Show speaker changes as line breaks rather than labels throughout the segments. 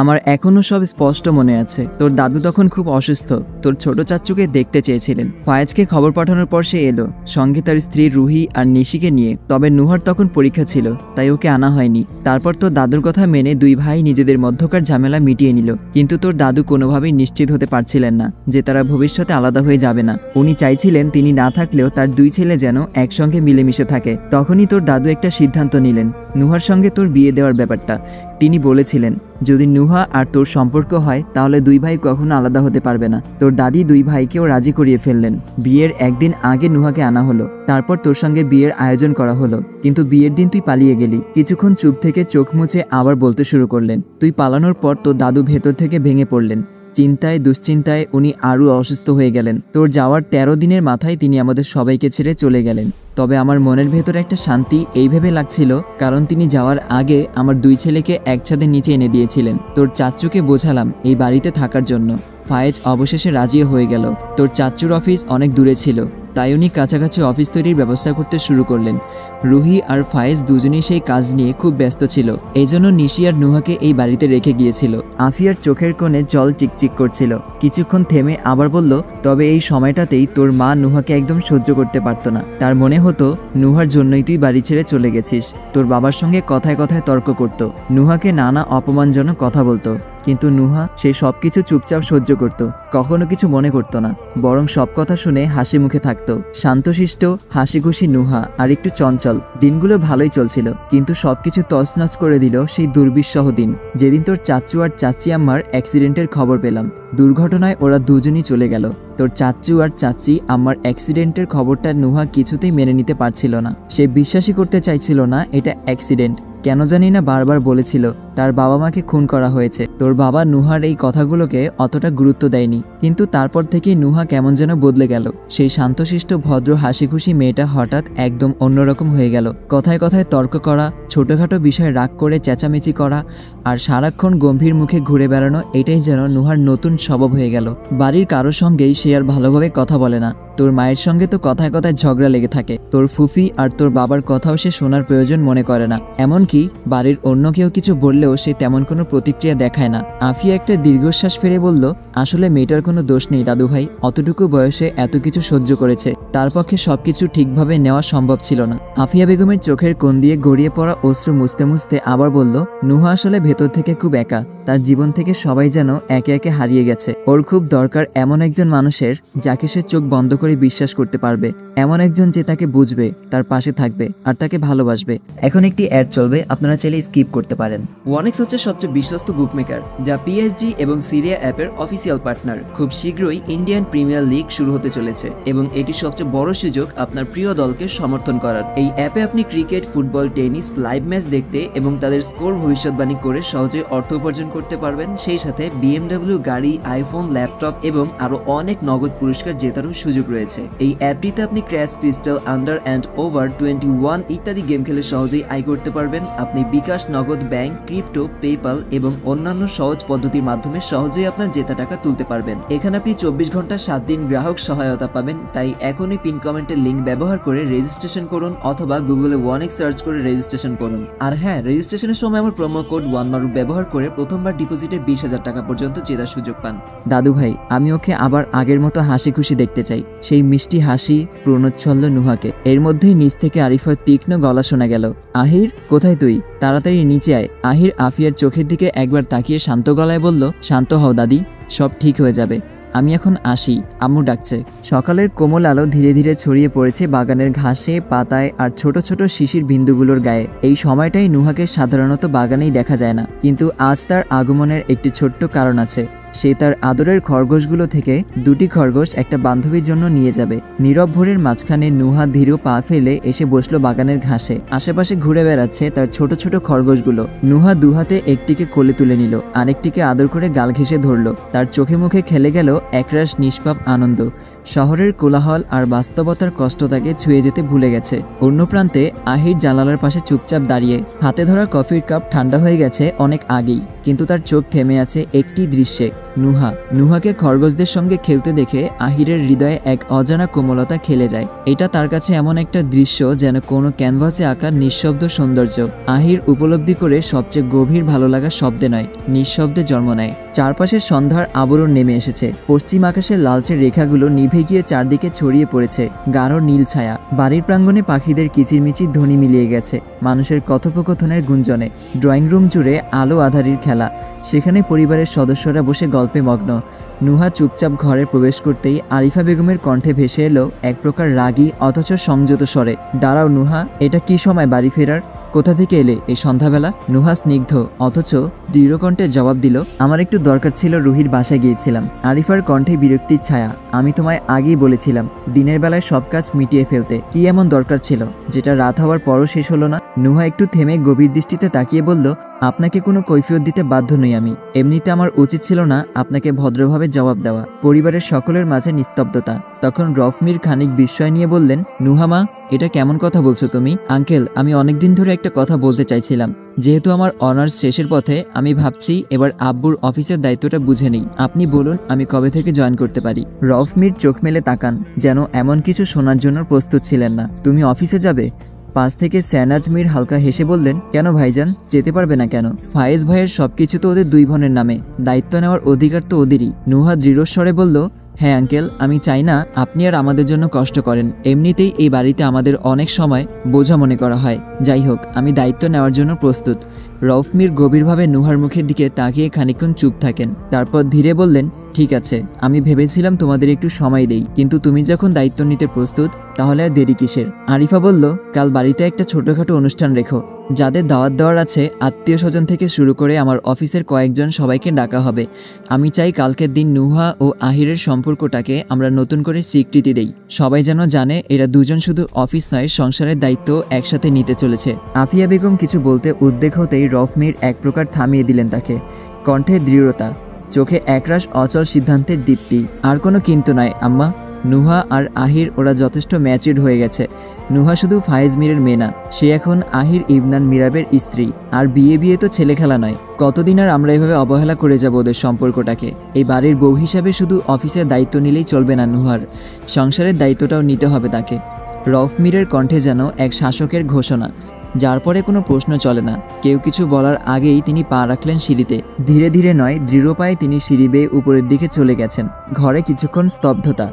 আমার এখনো সব স্পষ্ট মনে আছে। তোর দাদু তখন খুব অসুস্থ, তোর ছোট চাচ্চুকে দেখতে চেয়েছিলেন। ফায়েজকে খবর পাঠানোর পর সে এলো, সঙ্গে তার স্ত্রী রুহি আর নিশিকে নিয়ে। তবে নুহার তখন পরীক্ষা ছিল, তাই ওকে আনা হয়নি। তারপর তোর দাদুর কথা মেনে দুই ভাই নিজেদের মধ্যকার ঝামেলা মিটিয়ে নিল। কিন্তু তোর দাদু কোনোভাবেই নিশ্চিত হতে পারছিলেন না যে তারা ভবিষ্যতে আলাদা হয়ে যাবে না। উনি চাইছিলেন তিনি না থাকলেও তার দুই ছেলে যেন একসঙ্গে মিলেমিশে থাকে। তখনই তোর দাদু একটা সিদ্ধান্ত নিলেন, নুহার সঙ্গে তোর বিয়ে দেওয়ার ব্যাপারটা। তিনি বলেছিলেন, যদি নুহা আর তোর সম্পর্ক হয় তাহলে দুই ভাই কখনো আলাদা হতে পারবে না। তোর দাদি দুই ভাইকেও রাজি করিয়ে ফেললেন। বিয়ের একদিন আগে নুহাকে আনা হলো, তারপর তোর সঙ্গে বিয়ের আয়োজন করা হলো। কিন্তু বিয়ের দিন তুই পালিয়ে গেলি। কিছুক্ষণ চুপ থেকে চোখ মুছে আবার বলতে শুরু করলেন। তুই পালানোর পর তোর দাদু ভেতর থেকে ভেঙে পড়লেন। চিন্তায় দুশ্চিন্তায় উনি আরও অসুস্থ হয়ে গেলেন। তোর যাওয়ার 13 দিনের মাথায় তিনি আমাদের সবাইকে ছেড়ে চলে গেলেন। তবে আমার মনের ভেতর একটা শান্তি এই ভেবে লাগছিল, কারণ তিনি যাওয়ার আগে আমার দুই ছেলেকে এক ছাদের নিচে এনে দিয়েছিলেন। তোর চাচ্চুকে বোঝালাম এই বাড়িতে থাকার জন্য। ফায়েজ অবশেষে রাজিও হয়ে গেল। তোর চাচ্চুর অফিস অনেক দূরে ছিল, তাই উনি কাছাকাছি অফিস তৈরির ব্যবস্থা করতে শুরু করলেন। রুহি আর ফায়েজ দুজনেই সেই কাজ নিয়ে খুব ব্যস্ত ছিল। এই জন্য নিশি আর নুহাকে এই বাড়িতে রেখে গিয়েছিল। আফিয়ার চোখের কোণে জল চিকচিক করছিল। কিছুক্ষণ থেমে আবার বলল, তবে এই সময়টাতেই তোর মা নুহাকে একদম সহ্য করতে পারতো না। তার মনে হতো নুহার জন্যই তুই বাড়ি ছেড়ে চলে গেছিস। তোর বাবার সঙ্গে কথায় কথায় তর্ক করত, নুহাকে নানা অপমানজনক কথা বলতো। কিন্তু নুহা সে সবকিছু চুপচাপ সহ্য করত, কখনো কিছু মনে করত না, বরং সব কথা শুনে হাসি মুখে থাকতো। শান্তশিষ্ট হাসি খুশি নুহা আর একটু চঞ্চল। দিনগুলো ভালোই চলছিল, কিন্তু সবকিছু তছনছ করে দিল সেই দুর্বিষহ দিন, যেদিন তোর চাচ্চু আর চাচ্চি আম্মার অ্যাক্সিডেন্টের খবর পেলাম। দুর্ঘটনায় ওরা দুজনই চলে গেল। তোর চাচ্চু আর চাচ্চি আম্মার অ্যাক্সিডেন্টের খবরটা নুহা কিছুতেই মেনে নিতে পারছিল না। সে বিশ্বাসই করতে চাইছিল না এটা অ্যাক্সিডেন্ট। কেন জানি না বারবার বলেছিল তার বাবা মাকে খুন করা হয়েছে। তোর বাবা নুহার এই কথাগুলোকে অতটা গুরুত্ব দেয়নি, কিন্তু তারপর থেকে নুহা কেমন যেন বদলে গেল। সেই শান্তশিষ্ট ভদ্র হাসি খুশি মেয়েটা হঠাৎ একদম অন্যরকম হয়ে গেল। কথায় কথায় তর্ক করা, ছোটখাটো বিষয়ে রাগ করে চেঁচামেচি করা, আর সারাক্ষণ গম্ভীর মুখে ঘুরে বেড়ানো, এটাই যেন নুহার নতুন স্বভাব হয়ে গেল। বাড়ির কারো সঙ্গেই সে আর ভালোভাবে কথা বলে না। তোর মায়ের সঙ্গে তো কথায় কথায় ঝগড়া লেগে থাকে। তোর ফুফি আর তোর বাবার কথাও সে শোনার প্রয়োজন মনে করে না। এমনকি বাড়ির অন্য কেউ কিছু বললেও সে তেমন কোনো প্রতিক্রিয়া দেখায় না। আফিয়া একটা দীর্ঘশ্বাস ফেলে বলল, আসলে মেয়েটার কোনো দোষ নেই দাদু ভাই, অতটুকু বয়সে এত কিছু সহ্য করেছে, তার পক্ষে সবকিছু ঠিকভাবে নেওয়া সম্ভব ছিল না। আফিয়া বেগমের চোখের কোণ দিয়ে গড়িয়ে পড়া অশ্রু মুছতে মুছতে আবার বলল, নুহা আসলে ভেতর থেকে খুব একা। তার জীবন থেকে সবাই যেন একে একে হারিয়ে গেছে। ওর খুব দরকার এমন একজন মানুষের যাকে সে চোখ বন্ধ করে বিশ্বাস করতে পারবে, এমন একজন যে তাকে বুঝবে, তার পাশে থাকবে আর তাকে ভালোবাসবে। এখন একটি অ্যাড চলবে, আপনারা চাইলে স্কিপ করতে পারেন। ওয়ানেক্স হচ্ছে সবচেয়ে বিশ্বস্ত বুকমেকার, যা পিএসজি এবং সিরিয়া অ্যাপের অফিসিয়াল পার্টনার। খুব শীঘ্রই ইন্ডিয়ান প্রিমিয়ার লিগ শুরু হতে চলেছে এবং এটি সবচেয়ে বড় সুযোগ আপনার প্রিয় দলকে সমর্থন করার। এই অ্যাপে আপনি cricket, football, tennis live match দেখতে এবং তাদের স্কোর ভবিষ্যৎবাণী করে সহজে অর্থ উপার্জন করতে পারবেন। সেই সাথে বিএমডব্লিউ গাড়ি, আইফোন, ল্যাপটপ এবং আরো অনেক নগদ পুরস্কার জেতারও সুযোগ রয়েছে। এই অ্যাপটিতে আপনি crash, crystal, under and over 21 ইত্যাদি গেম খেলে সহজেই আয় করতে পারবেন। আপনি বিকাশ, নগদ, ব্যাংক, ক্রিপ্টো, পেপাল এবং অন্যান্য সহজ পদ্ধতির মাধ্যমে সহজেই আপনার জেতা টাকা তুলতে পারবেন। এখানে আপনি 24 ঘন্টা 7 দিন গ্রাহক সহায়তা পাবেন। তাই এখনই পিন কমেন্টের লিঙ্ক ব্যবহার করে রেজিস্ট্রেশন করুন অথবা গুগলে ওয়ানেক্স সার্চ করে রেজিস্ট্রেশন করুন। আর হ্যাঁ, রেজিস্ট্রেশনের সময় আমার প্রোমো কোড ওয়ানমারুফ ব্যবহার করে প্রথমবার ডিপোজিটে 20,000 টাকা পর্যন্ত জেতার সুযোগ পান। দাদু ভাই, আমি ওকে আবার আগের মতো হাসি খুশি দেখতে চাই, সেই মিষ্টি হাসি, প্রণোচ্ছল্ল নুহাকে। এর মধ্যেই নিচ থেকে আরিফার তীক্ষ্ণ গলা শোনা গেল, আহির কোথায় তুই, তাড়াতাড়ি নিচে আয়। আহির আফিয়ার চোখের দিকে একবার তাকিয়ে শান্ত গলায় বলল, শান্ত হও দাদি, সব ঠিক হয়ে যাবে, আমি এখন আসি, আম্মু ডাকছে। সকালের কোমল আলো ধীরে ধীরে ছড়িয়ে পড়েছে বাগানের ঘাসে, পাতায় আর ছোট ছোট শিশির বিন্দুগুলোর গায়ে। এই সময়টাই নুহাকে সাধারণত বাগানেই দেখা যায় না, কিন্তু আজ তার আগমনের একটি ছোট্ট কারণ আছে। সে তার আদরের খরগোশগুলো থেকে 2টি খরগোশ একটা বান্ধবীর জন্য নিয়ে যাবে। নীরব ভোরের মাঝখানে নুহা ধীর পা ফেলে এসে বসলো বাগানের ঘাসে। আশেপাশে ঘুরে বেড়াচ্ছে তার ছোট ছোট খরগোশগুলো। নুহা দুহাতে একটিকে কোলে তুলে নিল, আরেকটিকে আদর করে গাল ঘেঁষে ধরল। তার চোখে মুখে খেলে গেল একরাশ নিষ্পাপ আনন্দ। শহরের কোলাহল আর বাস্তবতার কষ্ট তাকে ছুঁয়ে যেতে ভুলে গেছে। অন্য প্রান্তে আহির জানালার পাশে চুপচাপ দাঁড়িয়ে। হাতে ধরা কফির কাপ ঠান্ডা হয়ে গেছে অনেক আগেই, কিন্তু তার চোখ থেমে আছে একটি দৃশ্যে। নুহাকে খরগোশদের সঙ্গে খেলতে দেখে আহিরের হৃদয়ে এক অজানা কোমলতা খেলে যায়। এটা তার কাছে এমন একটা দৃশ্য যেন কোনো ক্যানভাসে আঁকা নিঃশব্দ সৌন্দর্য। আহির উপলব্ধি করে সবচেয়ে গভীর ভালো লাগা শব্দে নয়, নিঃশব্দে জন্ম নেয়। চারপাশের সন্ধ্যার আবরণ নেমে এসেছে। পশ্চিম আকাশের লালচে রেখাগুলো নিভে গিয়ে চারদিকে ছড়িয়ে পড়েছে গাঢ় নীল ছায়া। বাড়ির প্রাঙ্গণে পাখিদের কিচিরমিচির ধ্বনি মিলিয়ে গেছে মানুষের কথোপকথনের গুঞ্জনে। ড্রয়িং রুম জুড়ে আলো আঁধারির খেলা, সেখানে পরিবারের সদস্যরা বসে গল্পে মগ্ন। নুহা চুপচাপ ঘরে প্রবেশ করতেই আরিফা বেগমের কণ্ঠে ভেসে এলো এক প্রকার রাগী অথচ সংযত স্বরে, দাঁড়াও নুহা, এটা কি সময় বাড়ি ফেরার? কোথা থেকে এলে এই সন্ধ্যাবেলা? নুহা স্নিগ্ধ অথচ দৃঢ় কণ্ঠে জবাব দিল, আমার একটু দরকার ছিল, রুহির বাসায় গিয়েছিলাম। আরিফার কণ্ঠে বিরক্তির ছায়া, আমি তোমায় আগেই বলেছিলাম দিনের বেলায় সব কাজ মিটিয়ে ফেলতে। কি এমন দরকার ছিল যেটা রাত হওয়ার পরও শেষ হলো না? নুহা একটু থেমে গভীর দৃষ্টিতে তাকিয়ে বলল, আপনাকে কোনো কৈফিয়ত দিতে বাধ্য নই আমি। এমনিতে আমার উচিত ছিল না আপনাকে ভদ্রভাবে জবাব দেওয়া। পরিবারের সকলের মাঝে নিস্তব্ধতা। তখন রফমির খানিক বিস্ময় নিয়ে বললেন, নুহা মা, এটা কেমন কথা বলছো তুমি? আঙ্কেল, আমি অনেকদিন ধরে একটা কথা বলতে চাইছিলাম। যেহেতু আমার অনার্স শেষের পথে, আমি ভাবছি এবার আব্বুর অফিসের দায়িত্বটা বুঝে নিই। আপনি বলুন আমি কবে থেকে জয়েন করতে পারি? রফমির চোখ মেলে তাকান, যেন এমন কিছু শোনার জন্য প্রস্তুত ছিলেন না। তুমি অফিসে যাবে? পাশ থেকে সেনাজ মীর হালকা হেসে বললেন, কেন ভাইজান, যেতে পারবে না কেন? ফায়েজ ভাইয়ের সবকিছু তো ওদের দুই বোনের নামে, দায়িত্ব নেওয়ার অধিকার তো ওদেরই। নুহা দৃঢ়স্বরে বলল, হ্যাঁ আঙ্কেল, আমি চাই না আপনি আর আমাদের জন্য কষ্ট করেন। এমনিতেই এই বাড়িতে আমাদের অনেক সময় বোঝা মনে করা হয়। যাই হোক, আমি দায়িত্ব নেওয়ার জন্য প্রস্তুত। রফমির গভীরভাবে নুহার মুখের দিকে তাকিয়ে খানিকক্ষণ চুপ থাকেন, তারপর ধীরে বললেন, ঠিক আছে, আমি ভেবেছিলাম তোমাদের একটু সময় দেই, কিন্তু তুমি যখন দায়িত্ব নিতে প্রস্তুত তাহলে আর দেরি কিসের? আরিফা বলল, কাল বাড়িতে একটা ছোটখাটো অনুষ্ঠান রেখো। যাদের দাওয়াত দেওয়ার আছে আত্মীয় স্বজন থেকে শুরু করে আমার অফিসের কয়েকজন সবাইকে ডাকা হবে। আমি চাই কালকের দিন নুহা ও আহিরের সম্পর্কটাকে আমরা নতুন করে স্বীকৃতি দেই। সবাই যেন জানে এরা দুজন শুধু অফিস নয়, সংসারের দায়িত্ব একসাথে নিতে চলেছে। আফিয়া বেগম কিছু বলতে উদ্বেগ হতেই রফমির এক প্রকার থামিয়ে দিলেন তাকে। কণ্ঠে দৃঢ়তা, চোখে একরাশ অচল সিদ্ধান্তের দীপ্তি। আর কোনো কিন্তু নয় আম্মা, নুহা আর আহির ওরা যথেষ্ট ম্যাচিউরড হয়ে গেছে। নুহা শুধু ফায়েজ মীরের মেয়ে না, সে এখন আহির ইবনান মিরাবের স্ত্রী। আর বিয়ে তো ছেলে খেলা নয়। কতদিন আর আমরা এভাবে অবহেলা করে যাব ওদের সম্পর্কটাকে? এই বাড়ির বউ হিসাবে শুধু অফিসের দায়িত্ব নিলেই চলবে না, নুহার সংসারের দায়িত্বটাও নিতে হবে তাকে। রফমিরের কণ্ঠে যেন এক শাসকের ঘোষণা, যার পরে কোনো প্রশ্ন চলে না। কেউ কিছু বলার আগেই তিনি পা রাখলেন সিঁড়িতে। ধীরে ধীরে নয়, দৃঢ় পায়ে তিনি সিঁড়ি বেয়ে উপরের দিকে চলে গেছেন। ঘরে কিছুক্ষণ স্তব্ধতা।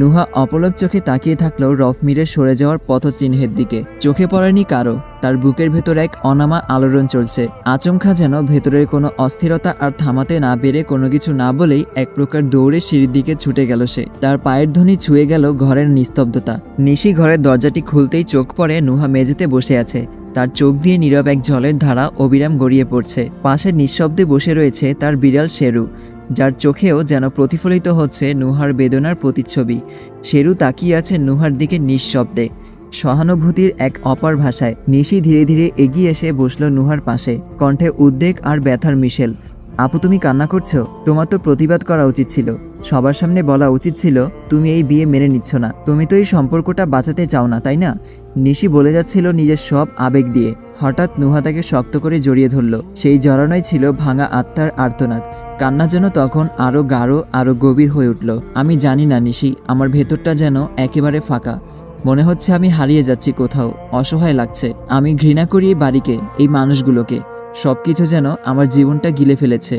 নুহা অপলক চোখে তাকিয়ে থাকলেও রফমিরের সরে যাওয়ার পথচিহ্নের দিকে চোখে পড়েনি কারো। তার বুকের ভেতর এক অনামা আলোড়ন চলছে। আচমকা যেন ভেতরের কোনো অস্থিরতা আর থামাতে না পেরে কোনো কিছু না বলেই এক প্রকার দৌড়ে সিঁড়ির দিকে ছুটে গেল সে। তার পায়ের ধ্বনি ছুঁয়ে গেল ঘরের নিস্তব্ধতা। নিশি ঘরের দরজাটি খুলতেই চোখ পড়ে নুহা মেঝেতে বসে আছে। তার চোখ দিয়ে নীরব এক জলের ধারা অবিরাম গড়িয়ে পড়ছে। পাশে নিঃশব্দে বসে রয়েছে তার বিড়াল শেরু, যার চোখেও যেন প্রতিফলিত হচ্ছে নুহার বেদনার প্রতিচ্ছবি। শেরু তাকিয়ে আছে নুহার দিকে নিঃশব্দে, সহানুভূতির এক অপার ভাষায়। নিশি ধীরে ধীরে এগিয়ে এসে বসল নুহার পাশে, কণ্ঠে উদ্বেগ আর ব্যথার মিশেল। আপু, তুমি কান্না করছো? তোমার তো প্রতিবাদ করা উচিত ছিল, সবার সামনে বলা উচিত ছিল তুমি এই বিয়ে মেনে নিচ্ছ না। তুমি তো এই সম্পর্কটা বাঁচাতে চাও না, তাই না? নিশি বলে যাচ্ছিল নিজের সব আবেগ দিয়ে। হঠাৎ নুহা তাকে শক্ত করে জড়িয়ে ধরল। সেই জড়ানোই ছিল ভাঙা আত্মার আর্তনাদ। কান্না যেন তখন আরো গাঢ়, আরো গভীর হয়ে উঠল। আমি জানি না নিশি, আমার ভেতরটা যেন একেবারে ফাঁকা। মনে হচ্ছে আমি হারিয়ে যাচ্ছি কোথাও, অসহায় লাগছে। আমি ঘৃণা করি এই বাড়িকে, এই মানুষগুলোকে। সবকিছু যেন আমার জীবনটা গিলে ফেলেছে।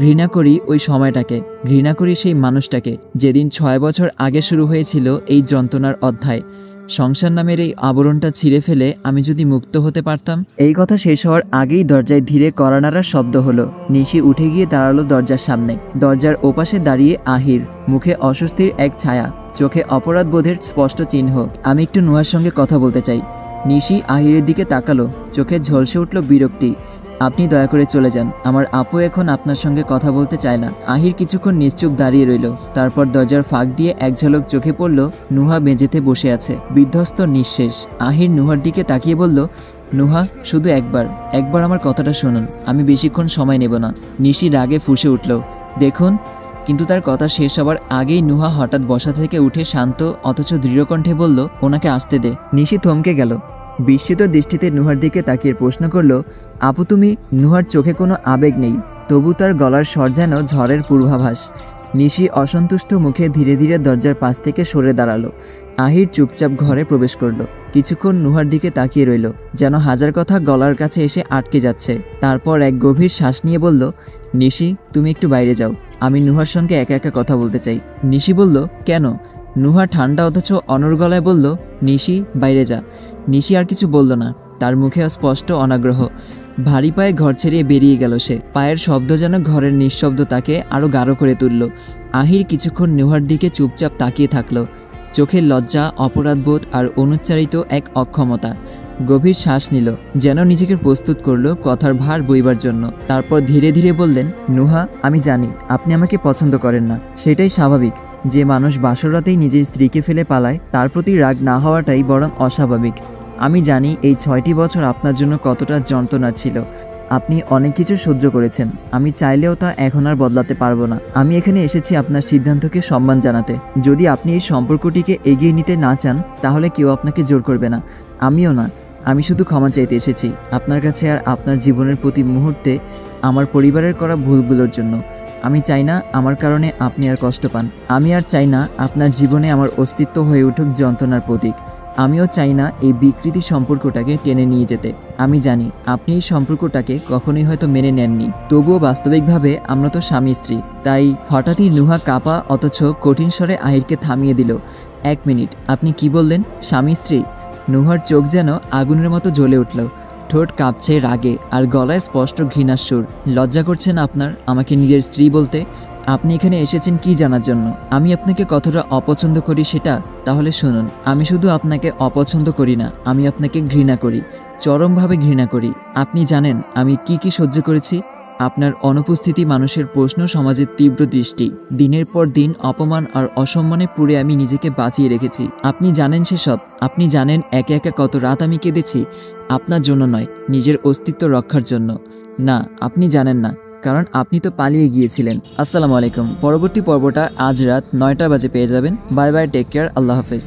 ঘৃণা করি ওই সময়টাকে, ঘৃণা করি সেই মানুষটাকে, যেদিন 6 বছর আগে শুরু হয়েছিল এই যন্ত্রণার অধ্যায়। সংসার নামের এই আবরণটা ছিঁড়ে ফেলে আমি যদি মুক্ত হতে পারতাম। এই কথা শেষ হওয়ার আগেই দরজায় ধীরে কড়া নাড়ার শব্দ হলো। নিশি উঠে গিয়ে দাঁড়ালো দরজার সামনে। দরজার ওপাশে দাঁড়িয়ে আহির, মুখে অস্বস্তির এক ছায়া, চোখে অপরাধ বোধের স্পষ্ট চিহ্ন। আমি একটু নুহার সঙ্গে কথা বলতে চাই। নিশি আহিরের দিকে তাকালো, চোখে ঝলসে উঠল বিরক্তি। আপনি দয়া করে চলে যান, আমার আপু এখন আপনার সঙ্গে কথা বলতে চায় না। আহির কিছুক্ষণ নিশ্চুপ দাঁড়িয়ে রইল, তারপর দরজার ফাঁক দিয়ে এক ঝলক চোখে পড়ল নুহা মেঝেতে বসে আছে, বিধ্বস্ত নিঃশেষ। আহির নুহার দিকে তাকিয়ে বলল, নুহা, শুধু একবার আমার কথাটা শুনুন, আমি বেশিক্ষণ সময় নেব না। নিশি রাগে ফুঁসে উঠল, দেখুন। কিন্তু তার কথা শেষ হবার আগেই নুহা হঠাৎ বসা থেকে উঠে শান্ত অথচ দৃঢ় কণ্ঠে বলল, ওনাকে আসতে দে। নিশি থমকে গেল, বিস্মিত দৃষ্টিতে নুহার দিকে তাকিয়ে প্রশ্ন করল, আপু, তুমি? নুহার চোখে কোনো আবেগ নেই, তবু তার গলার স্বর যেন ঝড়ের পূর্বাভাস। নিশি অসন্তুষ্ট মুখে ধীরে ধীরে দরজার পাশ থেকে সরে দাঁড়ালো। আহির চুপচাপ ঘরে প্রবেশ করলো। কিছুক্ষণ নুহার দিকে তাকিয়ে রইল, যেন হাজার কথা গলার কাছে এসে আটকে যাচ্ছে। তারপর এক গভীর শ্বাস নিয়ে বলল, নিশি, তুমি একটু বাইরে যাও, আমি নুহার সঙ্গে একা একা কথা বলতে চাই। নিশি বলল, কেন? নুহা ঠান্ডা অথচ অনড় গলায় বলল, নিশি, বাইরে যা। নিশি আর কিছু বলল না, তার মুখে স্পষ্ট অনাগ্রহ। ভারী পায়ে ঘর ছেড়ে বেরিয়ে গেল সে। পায়ের শব্দ যেন ঘরের নিঃশব্দতাকে আরও গাঢ় করে তুলল। আহির কিছুক্ষণ নুহার দিকে চুপচাপ তাকিয়ে থাকলো, চোখের লজ্জা, অপরাধবোধ আর অনুচ্চারিত এক অক্ষমতা। গভীর শ্বাস নিল, যেন নিজেকে প্রস্তুত করলো কথার ভার বইবার জন্য। তারপর ধীরে ধীরে বললেন, নুহা, আমি জানি আপনি আমাকে পছন্দ করেন না, সেটাই স্বাভাবিক। যে মানুষ বাসরাতেই নিজের স্ত্রীকে ফেলে পালায়, তার প্রতি রাগ না হওয়াটাই বরং অস্বাভাবিক। আমি জানি এই 6টি বছর আপনার জন্য কতটা যন্ত্রণার ছিল। আপনি অনেক কিছু সহ্য করেছেন, আমি চাইলেও তা এখন আর বদলাতে পারবো না। আমি এখানে এসেছি আপনার সিদ্ধান্তকে সম্মান জানাতে। যদি আপনি এই সম্পর্কটিকে এগিয়ে নিতে না চান, তাহলে কেউ আপনাকে জোর করবে না, আমিও না। আমি শুধু ক্ষমা চাইতে এসেছি আপনার কাছে, আর আপনার জীবনের প্রতি মুহূর্তে আমার পরিবারের করা ভুলগুলোর জন্য। আমি চাই না আমার কারণে আপনি আর কষ্ট পান। আমি আর চাই না আপনার জীবনে আমার অস্তিত্ব হয়ে উঠুক যন্ত্রণার প্রতীক। আমিও চাই না এই বিকৃতি সম্পর্কটাকে টেনে নিয়ে যেতে। আমি জানি আপনি এই সম্পর্কটাকে কখনোই হয়তো মেনে নেননি, তবুও বাস্তবিকভাবে আমরা তো স্বামী স্ত্রী। তাই হঠাৎই নুহা কাপা অথচ কঠিন স্বরে আহিরকে থামিয়ে দিল। 1 মিনিট, আপনি কি বললেন? স্বামী স্ত্রী? নুহার চোখ যেন আগুনের মতো জ্বলে উঠল, ঠোঁট কাঁপছে রাগে আর গলায় স্পষ্ট ঘৃণার সুর। লজ্জা করছে না আপনার আমাকে নিজের স্ত্রী বলতে? আপনি এখানে এসেছেন কি জানার জন্য? আমি আপনাকে কতটা অপছন্দ করি সেটা? তাহলে শুনুন, আমি শুধু আপনাকে অপছন্দ করি না, আমি আপনাকে ঘৃণা করি, চরমভাবে ঘৃণা করি। আপনি জানেন আমি কি সহ্য করেছি? আপনার অনুপস্থিতি, মানুষের প্রশ্ন, সমাজের তীব্র দৃষ্টি, দিনের পর দিন অপমান আর অসম্মানে পুড়ে আমি নিজেকে বাঁচিয়ে রেখেছি। আপনি জানেন সেসব? আপনি জানেন একে একা কত রাত আমি কেঁদেছি? আপনার জন্য নয়, নিজের অস্তিত্ব রক্ষার জন্য। না, আপনি জানেন না, কারণ আপনি তো পালিয়ে গিয়েছিলেন। আসসালামু আলাইকুম। পরবর্তী পর্বটা আজ রাত 9টা বাজে পেয়ে যাবেন। বাই বাই, টেক কেয়ার, আল্লাহ হাফেজ।